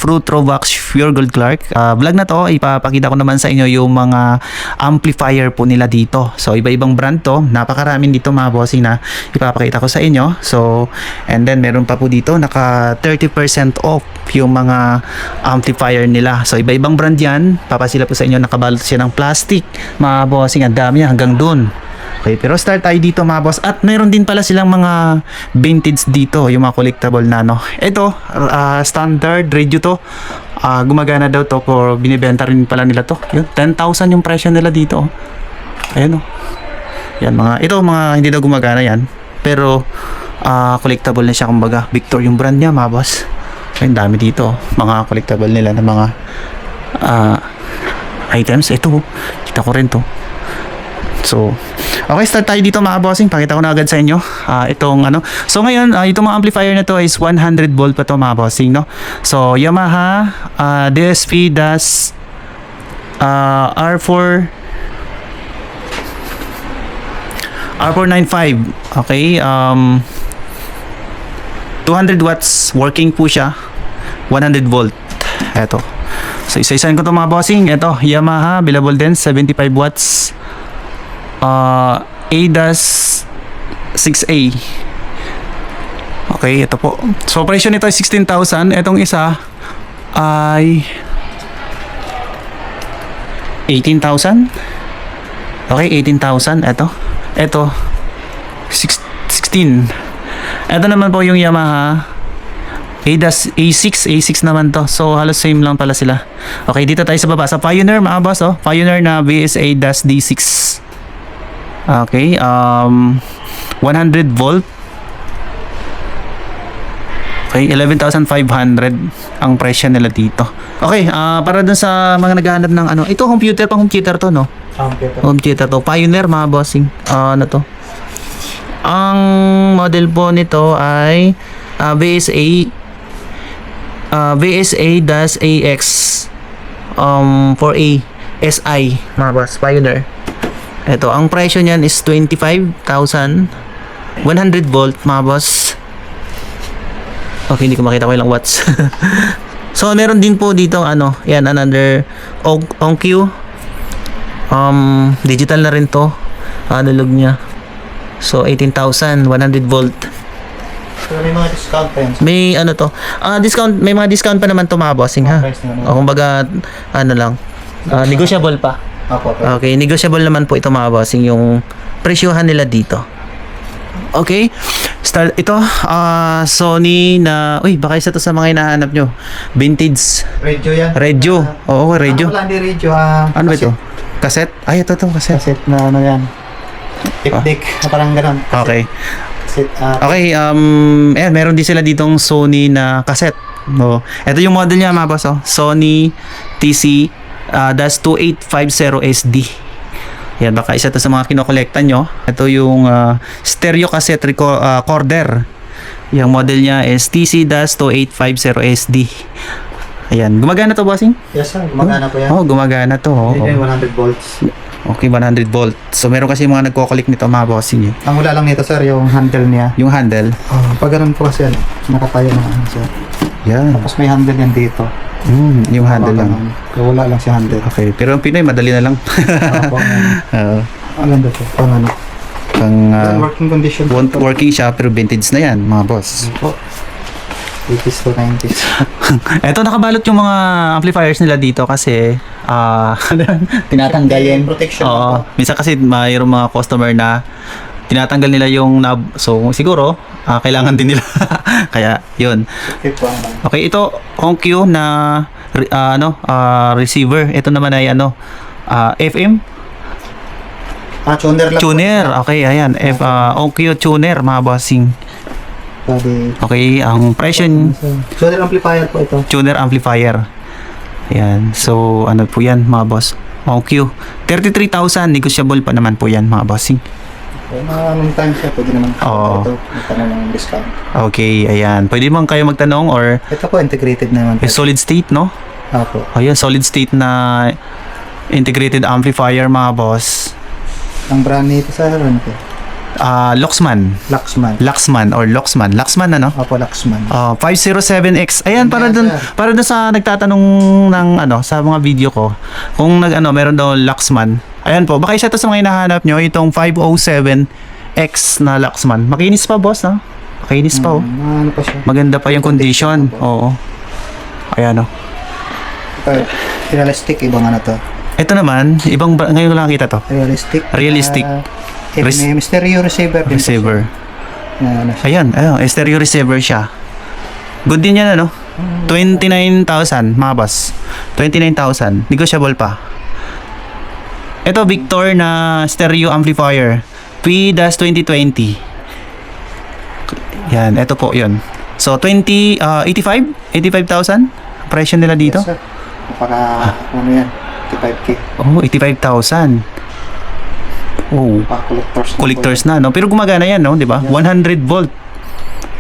Fruit Rovax Pure Gold Clark. Vlog na to, ipapakita ko naman sa inyo yung mga amplifier po nila dito. So iba-ibang brand to, napakaraming dito mga bossing na ipapakita ko sa inyo. So and then meron pa po dito naka 30% off yung mga amplifier nila. So iba-ibang brand yan, papasila po sa inyo, nakabalot siya ng plastic mga bossing, ang dami yan hanggang dun. Okay, pero start tayo dito mga boss. At meron din pala silang mga vintage dito, yung mga collectible na no. Ito, standard radio to. Gumagana daw to, for binibenta rin pala nila to. Yun, 10,000 yung presyo nila dito. Ayan oh. Yan ito mga hindi daw gumagana yan. Pero collectible na siya kumbaga. Victor yung brand niya mga boss. Ayun, dami dito. Mga collectible nila na mga items. Ito, kita ko rin to. So, okay, start tayo dito mga bossing. Pakita ko na agad sa inyo itong ano. So ngayon, itong mga amplifier na to is 100 volt pa to mga bossing, no? So, Yamaha DSP DAS R4 R495. Okay, 200 watts working po siya. 100 volt. Eto. So, isa-isahin ko to mga bossing. Ito, Yamaha, available din, 75 watts. ADAS 6A. Okay, ito po. So, presyo nito ay 16,000. Itong isa ay 18,000. Okay, 18,000. Ito 16. Ito naman po yung Yamaha ADAS A6 naman to. So, halos same lang pala sila. Okay, dito tayo sa baba. Sa Pioneer, mga boss, oh. Pioneer na VSA DAS D6. Okay, 100 volt. Okay, 11,500 ang presyo nila dito. Okay, para dun sa mga naghahanap ng ano, ito computer to, no? Computer to. Pioneer mga bossing. Ano to? Ang model po nito ay VSA AX 4A SI mga boss, Pioneer. Ito, ang presyo niyan is 25,000. 100 volt mga boss. Okay, hindi ko makita ko ilang watts. So, meron din po dito ano, yan, another OnQ. Digital na rin to. Analog niya. So, 18,000, 100 volt. So, may mga discount pa yan. May ano to. Discount, may mga discount pa naman to mga bossing ha. Kumbaga, ano lang. Negotiable pa. Okay, negotiable naman po ito mga bossing yung presyohan nila dito. Okay, start ito. Sony na, uy, baka isa to sa mga hinahanap nyo. Vintage. Radio yan. Radio. Oo, radio. Wala, hindi radio. Ano ba ito? Cassette? Ay, ito cassette. Cassette na ano yan. Tik-tik. Parang ganun. Okay. Cassette, Okay, meron din sila ditong Sony na cassette. No. Ito yung model niya mga boss, oh. Sony TC DAS 2850 SD. Yan, baka isa to sa mga kinokolekta nyo. Ito yung stereo cassette recorder. Yung model niya is TC DAS 2850 SD. Ayan, gumagana to bossing? yes sir, gumagana po yan. Oh, gumagana to. Ito yung 100 volts. Okay, 100 volt. So meron kasi mga nagko-collect nito mga bossing. Ang wala lang nito sir, yung handle niya. Yung handle. Pag ganun po kasi nakatayo na ano sir. Yan. Tapos may handle yan dito. Yung handle lang. Kaya wala lang si handle. Okay, pero ang Pinoy madali na lang. Ang ganda po. Pang ano. Working condition. Working siya pero vintage na yan mga boss. Po. 80s to 90s. Eto, nakabalot yung mga amplifiers nila dito kasi tinatanggal yung protection. Oo. Minsan kasi mayroong mga customer na tinatanggal nila yung knob. So siguro kailangan din nila. Kaya yun. Okay, ito OnQ na receiver. Ito naman ay FM tuner lang. tuner. Okay, ayan. OnQ tuner mga bossing. Okay, ang presyo Tuner amplifier po ito. tuner amplifier. Ayan. So, ano po yan mga boss? OnQ. 33,000. Negotiable pa naman po yan mga bossing. Anong time siya? Pwede naman Oo. ito. Magtanong ng discount. Okay, ayan. Pwede bang kayo magtanong or Ito po, integrated naman. solid state, no? Opo. Ayan, solid state na integrated amplifier mga boss. Ang brand nito sa ano po? Luxman. Luxman. Luxman ano? Opo, Luxman. 507X. Ayan, para Ayan, dun, sir. para dun sa nagtatanong ng ano, sa mga video ko, kung meron daw Luxman. Ayan po, baka isa to sa mga hinahanap nyo, itong 507X na Luxman. Makinis pa, boss, no? Makinis pa, oh. Ano pa siya? Maganda pa yung condition. Oo. Ayan, oh. Ito, realistic, ibang ano to. Ito naman, ngayon ko lang kita to. Realistic. May stereo receiver. din po Receiver. siya. Ano siya. Ayan, stereo receiver siya. Good din yan, ano? 29,000, mga boss. 29,000. Negotiable pa. Ito, Victor na stereo amplifier. P-2020. Yan, ito po yun. So, 85? 85,000? Presyo nila dito? Yes, sir. Para, ano yan? 85K. Oh, 85,000. Oh, Para collectors na, no? Pero gumagana yan, no? Di ba? 100 volt.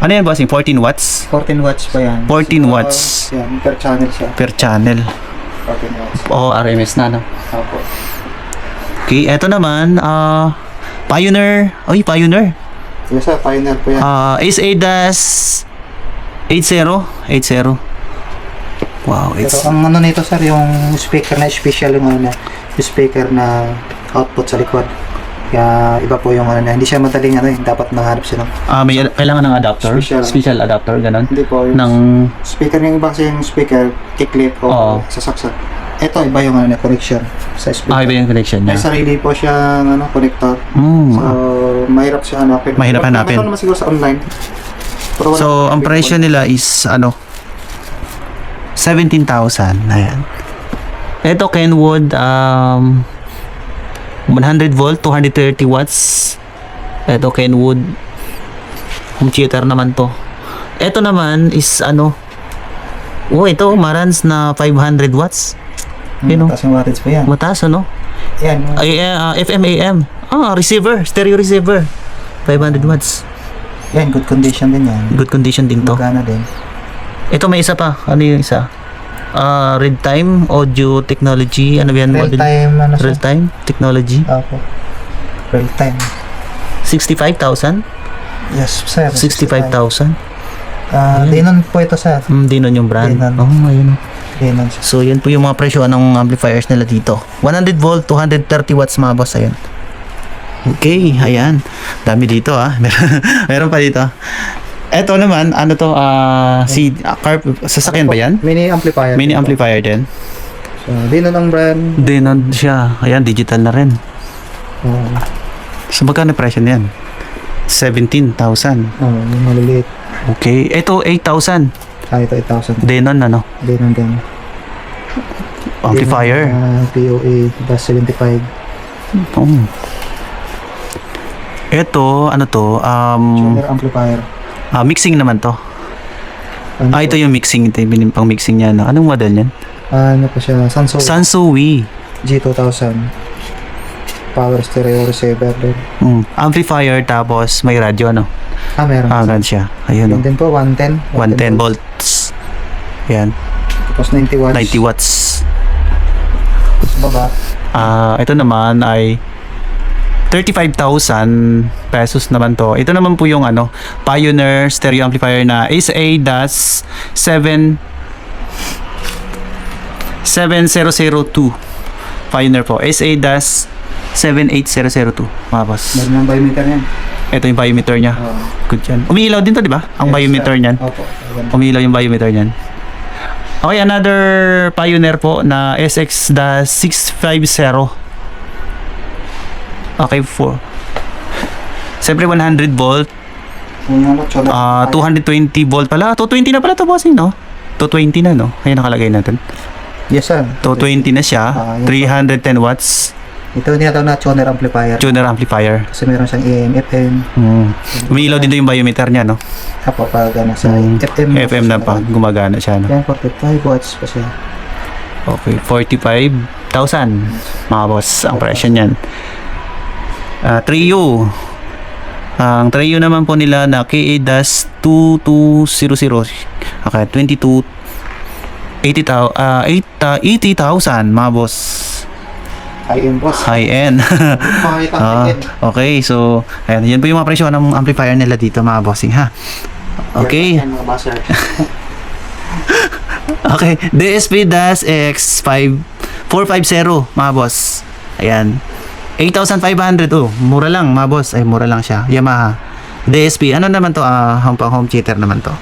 Ano yan, bossing? 14 watts? 14 watts pa yan. 14 So, watts. Yan, per channel siya. Per channel. 14 watts. Oh, RMS na, no? Opo. Okay, eto naman, Pioneer. Oy, Pioneer. Yes, sir. Pioneer po yan. Ace ADAS 80. Wow, Pero it's ang ano nito, sir, yung speaker na special, yung ano na, yung speaker na output sa likod. Kaya iba po yung ano na, hindi siya madaling ano, dapat mahanap siya ng may kailangan ng adapter, Special. special adapter ganun. hindi po yung Ng speaker yung iba kasi yung speaker, kicklit o Oo. sasaksak. Ito iba yung ano na connection sa speaker. iba yung connection May niya. sarili po siyang ano, connector. Mm. So, mahirap siya hanapin. Mahirap hanapin. Meron naman siguro sa online. Pero wala So, akong ang presyo nila is 17,000. Ayan. Ito Kenwood 100 volt, 230 watts. Ito Kenwood home theater naman to. Ito naman is ito Marantz na 500 watts. You know, Tapos yung wattage pa yan. mataas ano? Yan. FM AM. Receiver, stereo receiver. 500 watts. Yan, good condition din yan. Good condition din to. Magana din. Ito may isa pa. Ano yung isa? Real time audio technology. Ano ba yan? Real time, ano siya? Real time technology. Opo. Real time. 65,000? Yes, sir. 65,000? Denon po ito, sir. Denon yung brand. Denon. Ayun. Denon siya. So, yan po yung mga presyo ng amplifiers nila dito. 100 volt, 230 watts mga boss. Ayun. Okay, ayan. Dami dito Meron pa dito. Eto naman, sasakyan ba yan? Mini amplifier. Mini amplifier din. So, Denon ang brand. Denon siya. Ayan, digital na rin. So, magkano presyo niyan? 17,000. Yung maliliit. Okay. Ito, 8,000. Ito 8,000. Denon, Denon din. amplifier. POA bus 75. Ito, Tuner amplifier. mixing naman to. Ito yung mixing. Ito yung pang mixing niya, no? Anong model niyan? Ano pa siya? Sansui. G2000. Power stereo receiver din. Amplifier, tapos may radio, Meron. Ganun siya. Ayun, Yan din po, 110. 110 volts. Yan. Tapos 90 watts. 90 watts. Tapos baba. Ito naman ay 35,000 pesos naman to. Ito naman po yung Pioneer stereo amplifier na Ace ADAS 77002. Pioneer po. Ace ADAS 78002. Mga boss. Meron ng biometer yan. Ito yung biometer niya. Good yan. Umiilaw din to, di ba? Ang biometer niyan. Opo. Umiilaw yung biometer niyan. Okay, another Pioneer po na SX-650. Okay, siyempre 100 volt, 220 volt pala. 220 na pala to, bossing, no? 220 na, no? Kaya nakalagay natin. Yes, sir. 220 na siya. 310 watts. Ito tinatawag na tuner amplifier. Tuner amplifier. Kasi meron siyang AM, FM. Umiilaw din doon yung biometer niya, no? Apo, pag sa FM. FM na pa, gumagana siya, no? Yan, 45 watts pa siya. Okay, 45,000 mga boss, ang presyo niyan. Trio. Ang Trio naman po nila na KA-2200. Okay, 80,000 mga boss. high-end boss. High-end. Makakita Ah, high-end. okay, so ayan, yan po yung mga presyo ng amplifier nila dito mga bossing ha. Okay. Yan, mga buzzer. Okay, DSP-X5 450 mga boss. Ayan. 8,500 oh, mura lang mga boss. Ay, mura lang siya. Yamaha. DSP, ano naman to? Pang home theater naman to.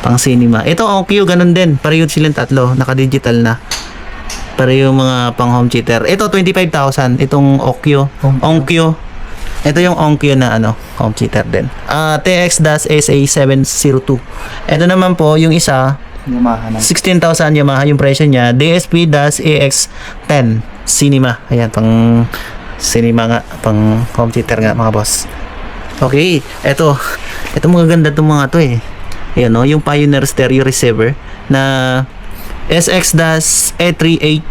Pang cinema. Ito, OQ, ganun din. Pareho silang tatlo. Naka-digital na. Pareho mga pang home theater. Ito, 25,000. Itong OQ. OQ. Ito yung OQ na home theater din. TX-SA702. Ito naman po, yung isa, Yamaha na. 16,000 Yamaha yung presyo niya. DSP-AX10 Cinema. Ayan, pang cinema nga. Pang home theater nga, mga boss. Okay, ito mga ganda itong mga to eh. Ayan o, yung Pioneer stereo receiver na SX-A38.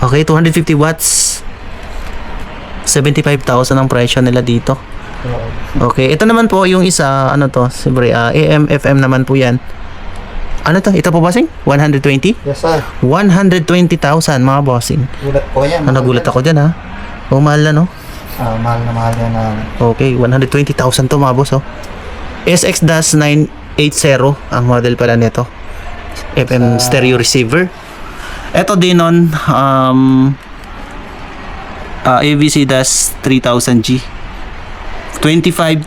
Okay, 250 watts. 75,000 ang presyo nila dito. Okay, ito naman po yung isa, siyempre, AM, FM naman po yan. Ano to? Ito po bossing? 120? Yes, sir. 120,000 mga bossing. Gulat po yan. Nagulat ako dyan ha. Oh, mahal na no? Mahal na mahal yan na. Okay, 120,000 to mga boss oh. SX-980 ang model pala nito. FM stereo receiver. Ito din nun, AVC-3000G. 25,000.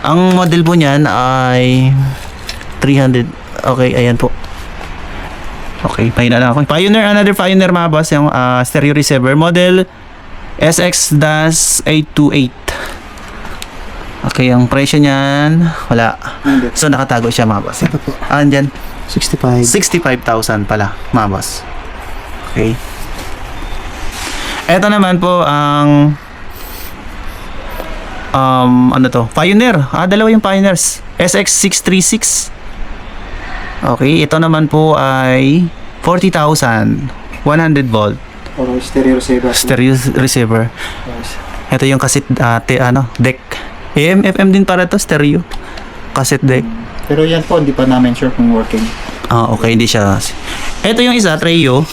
Ang model po niyan ay 300. Okay, ayan po. Okay, mahina lang ako. Another Pioneer mga boss, yung stereo receiver model SX-828. Okay, ang presyo niyan, wala. So, nakatago siya mga boss. Ito po. Andyan, 65. 65,000 pala mga boss. Okay. Ito naman po ang Pioneer. Dalawa yung Pioneers. SX636. Okay, ito naman po ay 40,000. 100 volt. Or stereo receiver. Stereo receiver. Yes. Ito yung cassette deck. AM, FM din para to, stereo. Cassette deck. Pero yan po, hindi pa namin sure kung working. Okay, hindi siya. Ito yung isa, Treo.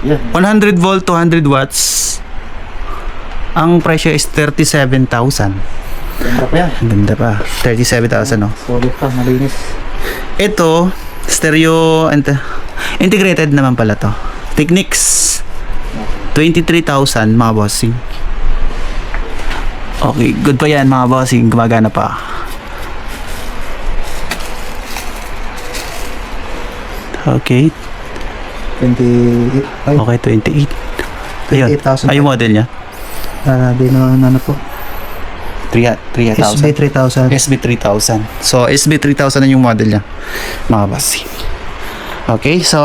Yeah. 100 volt, 200 watts. Ang presyo is 37,000. Ganda pa yan. Ang ganda pa. 37,000 no. Solid pa, malinis. Ito, stereo integrated naman pala to. Technics 23,000 mga bossing. Okay, good pa yan mga bossing, gumagana pa. Okay, 28. Ay, okay 28. Ayun, 28,000. ay yung model niya. di na ano po. 3,000. SB3000. SB3000. So, SB3000 na yung model niya. Mga bossing. Okay, so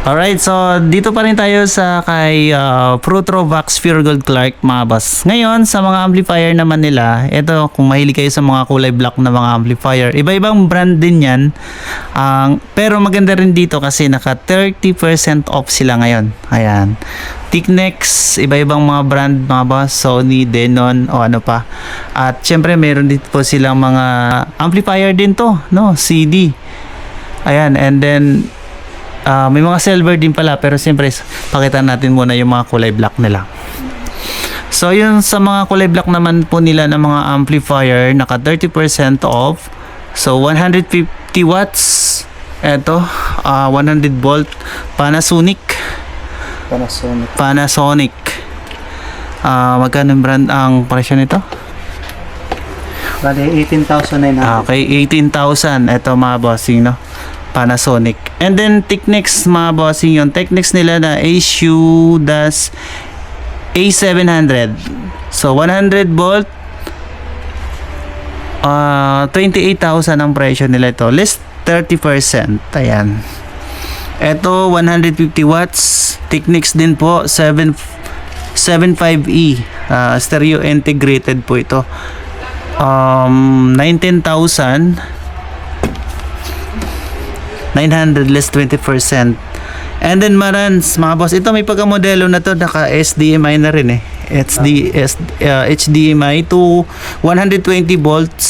alright, so dito pa rin tayo sa kay Protrovax Pure Gold Clark mga boss. Ngayon, sa mga amplifier naman nila, ito kung mahilig kayo sa mga kulay black na mga amplifier, iba-ibang brand din yan. Pero maganda rin dito kasi naka 30% off sila ngayon. Ayan. Technex, iba-ibang mga brand mga boss, Sony, Denon, o ano pa. At syempre meron din po silang mga amplifier din to, no? CD. Ayan, and then may mga silver din pala, pero siyempre pakita natin muna yung mga kulay black nila. So yun, sa mga kulay black naman po nila ng mga amplifier, naka 30% off. So 150 watts. Eto, 100 volt Panasonic. Magkano yung brand ang presyo nito? Bali, 18,900. Okay, 18,000. Ito mga bossing, no? Panasonic. And then Technics mga bossing, yung Technics nila na A700. So 100 volt 28,000 ang presyo nila ito. Less 30%. Ayan. Ito 150 watts. Technics din po 75E. Stereo integrated po ito. 19,900 less 20%. And then Marantz mga boss, ito may pagka-modelo na to, naka SDMI na rin eh. HDMI to 120 volts.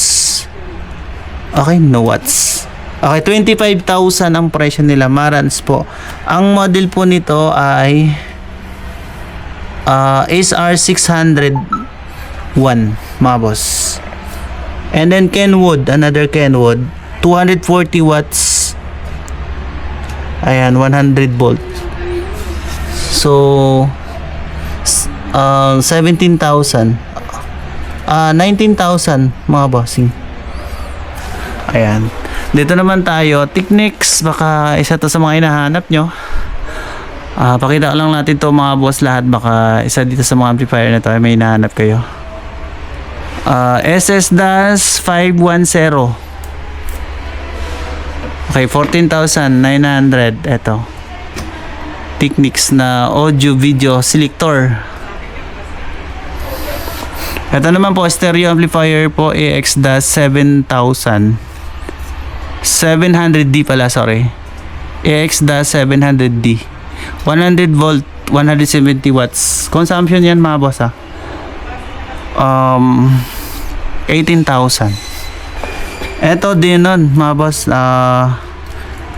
Okay, no watts. Okay, 25,000 ang presyo nila, Marantz po. Ang model po nito ay SR601, mga boss. And then Kenwood, another Kenwood, 240 watts. Ayan, 100 volt. So 17,000. 19,000, mga bossing. Ayan. Dito naman tayo, Technics, baka isa to sa mga hinahanap nyo. Pakita ko lang natin to, mga boss, lahat. Baka isa dito sa mga amplifier na to ay may hinahanap kayo. SS-510. Okay, 14,900. Ito. Technics na audio video selector. Ito naman po, stereo amplifier po, AX-7000. 700D pala, sorry. AX-700D. 100 volt, 170 watts. Consumption yan, mga boss, 18,000. Ito din nun, mga boss,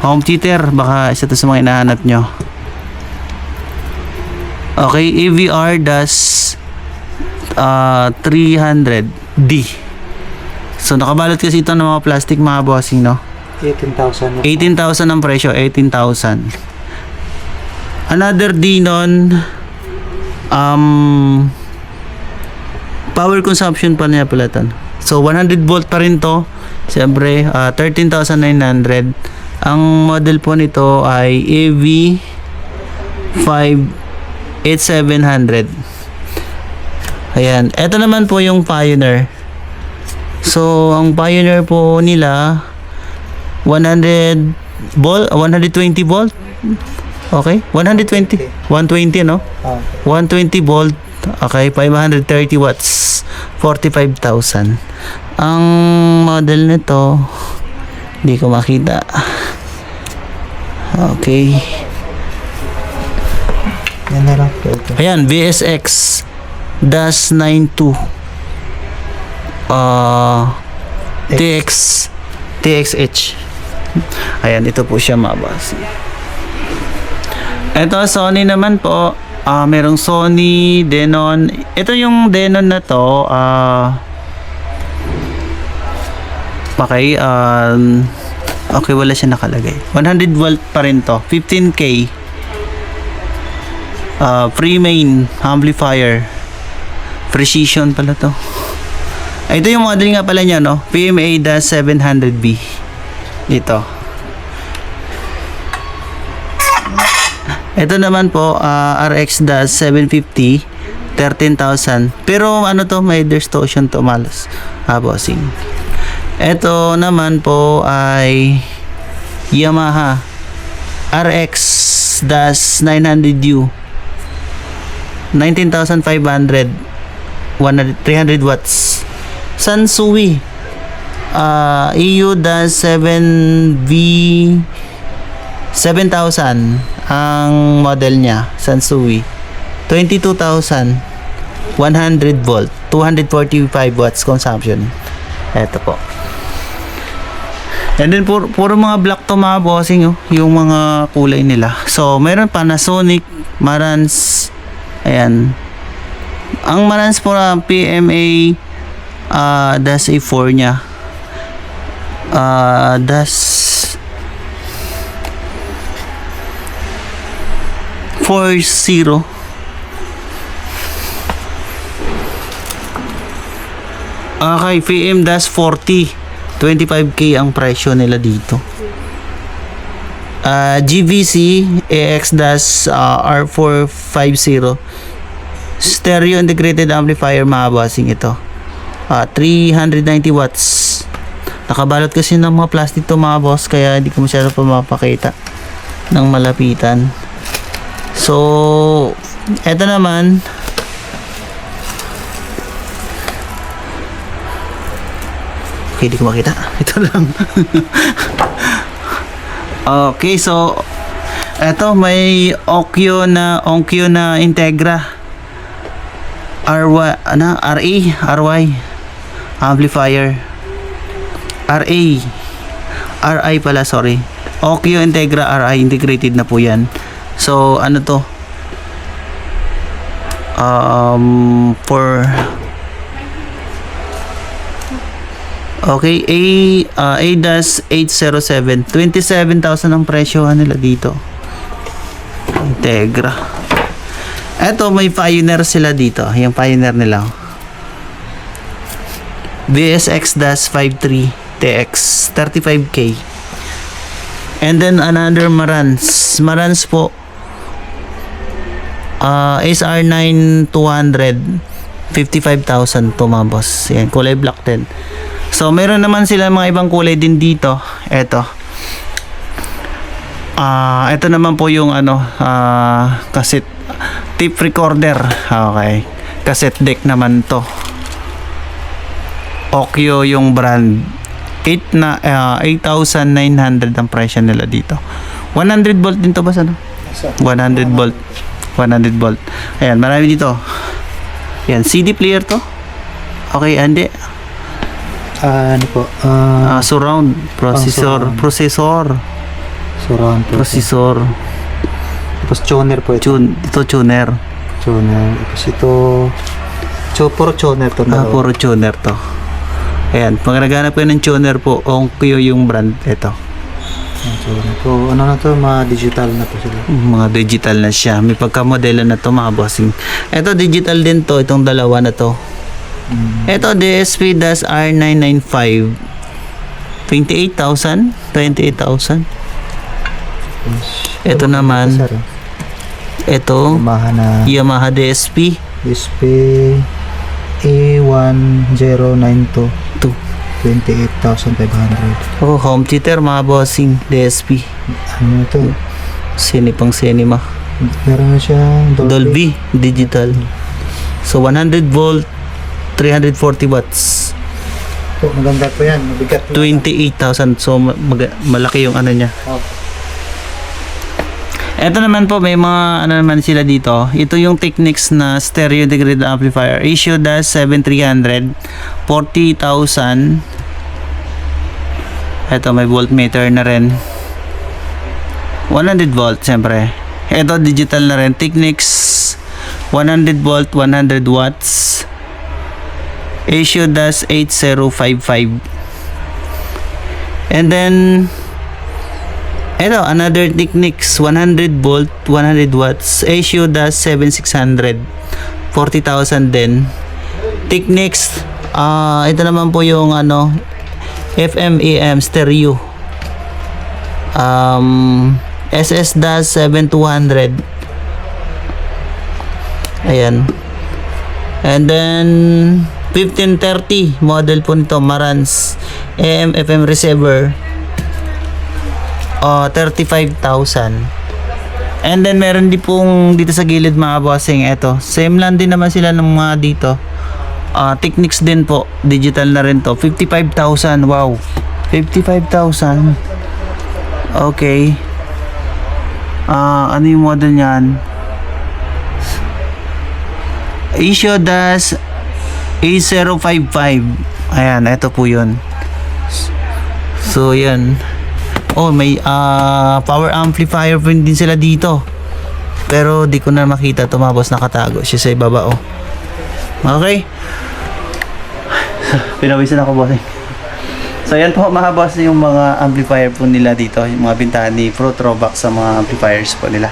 home theater. Baka isa to sa mga hinahanap nyo. Okay, AVR DAS 300D. So nakabalot kasi ito ng mga plastic, mga bossing, no? 18,000. 18,000 ang presyo, 18,000. Another D nun, power consumption pa niya pala ito. So 100 volt pa rin to. Siyempre, 13,900. Ang model po nito ay AV58700. Ayan. Ito naman po yung Pioneer. So, ang Pioneer po nila 120 volt. Okay? 120. 120, no? 120 volt. Okay, 530 watts. 45,000. Ang model nito, hindi ko makita. Okay. Yan na lang. Ayan, VSX DAS 92. TXH. Ayan, ito po siya, mga boss. Ito, Sony naman po. Merong Sony, Denon. Ito yung Denon na to. Okay, okay, wala siya nakalagay. 100 volt pa rin to. 15K. Free main amplifier. Precision pala to. Ito yung model nga pala niya, no? PMA-700B. Dito. Ito naman po, RX-750. 13,000. Pero ano to, may distortion to, malas. Bossing. Ito naman po ay Yamaha RX-900U. 19,500. 300 watts. Sansui EU-7V 7,000 ang model niya. Sansui 22,000. 100 volt, 245 watts consumption. Ito po. And then puro mga black to, mga bossing, yung mga kulay nila. So meron Panasonic, Marantz. Ayan. Ang Marantz po na PMA DAS A4 niya. DAS 40. Okay, PM DAS 40. 25K ang presyo nila dito. GVC AX DAS R450. Stereo integrated amplifier, mga bossing, ito. 390 watts. Nakabalot kasi ng mga plastic to, mga boss, kaya hindi ko masyado pa mapakita ng malapitan. So, eto naman, okay, hindi ko makita. Ito lang. Okay, so eto, may Onkyo na Integra RY amplifier. RA RI pala, sorry. Okyo Integra RI, integrated na po yan. So, ano to? For okay, ADAS 807, 27,000 ang presyo nila dito. Integra. Eto, may Pioneer sila dito. Yung Pioneer nila. VSX-53 TX 35K. And then another Marantz. Marantz po. SR9 200, 55,000 to mga boss. Yan, kulay black din. So, meron naman sila mga ibang kulay din dito. Eto. Ito naman po yung ano, cassette tape recorder. Okay. Cassette deck naman to. Okyo yung brand. 8,900 ang presyo nila dito. 100 volt din to ba ano? 100 volt. 100 volt. Ayan, marami dito. Ayan, CD player to. Okay, hindi. Ano po? Surround processor. Surround Processor. Tapos tuner po ito. Ito tuner. Tuner. Tapos ito puro tuner to. Puro tuner to. Ayan, pag naghanap po ng tuner po, Onkyo yung brand. Ito. Tuner po. Ano na to? Mga digital na po sila. Mga digital na siya. May pagkamodelo na to mga bossing. Ito digital din to. Itong dalawa na to. Ito DSP-R995. 28,000. Ito naman. Ito. Yamaha DSP. A1092. 28,500. Oh, home theater mga bossing. DSP. Ano ito? Cinema. Meron na siya Dolby Digital. So 100 volt, 340 watts. Po, maganda po yan. Mabigat po. 28,000. So malaki yung ano niya. Oh. Ito naman po, may mga ano naman sila dito. Ito yung Technics na stereo integrated amplifier. ASIO-7300, 40,000. Ito, may voltmeter na rin. 100 volt, siyempre. Ito, digital na rin. Technics, 100 volt, 100 watts. ASIO-8055. And then, ito, another Technics, 100 volt, 100 watts. ASIO-7600, 40,000 din. Technics, ito naman po yung ano, FM AM stereo. SS-7200. Ayan. And then 1530 model po nito, Marantz AM FM receiver. 35,000. And then meron din pong dito sa gilid mga bossing, eto. Same lang din naman sila ng mga dito. Technics din po, digital na rin to. 55,000. Wow. 55,000. Okay. Ano yung model niyan? ASIO-A055. Ayan, ito po 'yun. So, 'yan. Oh, may power amplifier din sila dito. Pero di ko na makita ito mga boss, nakatago siya sa ibaba. Oh. Okay. Pinawisan ako boss. So yan po mga boss yung mga amplifier po nila dito. Yung mga bintahan ni Pro Throwback sa mga amplifiers po nila.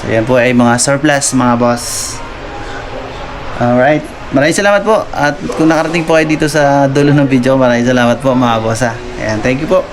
So yan po ay mga surplus mga boss. Alright. Maraming salamat po. At kung nakarating po kayo dito sa dulo ng video, maraming salamat po mga boss. Ayan, thank you po.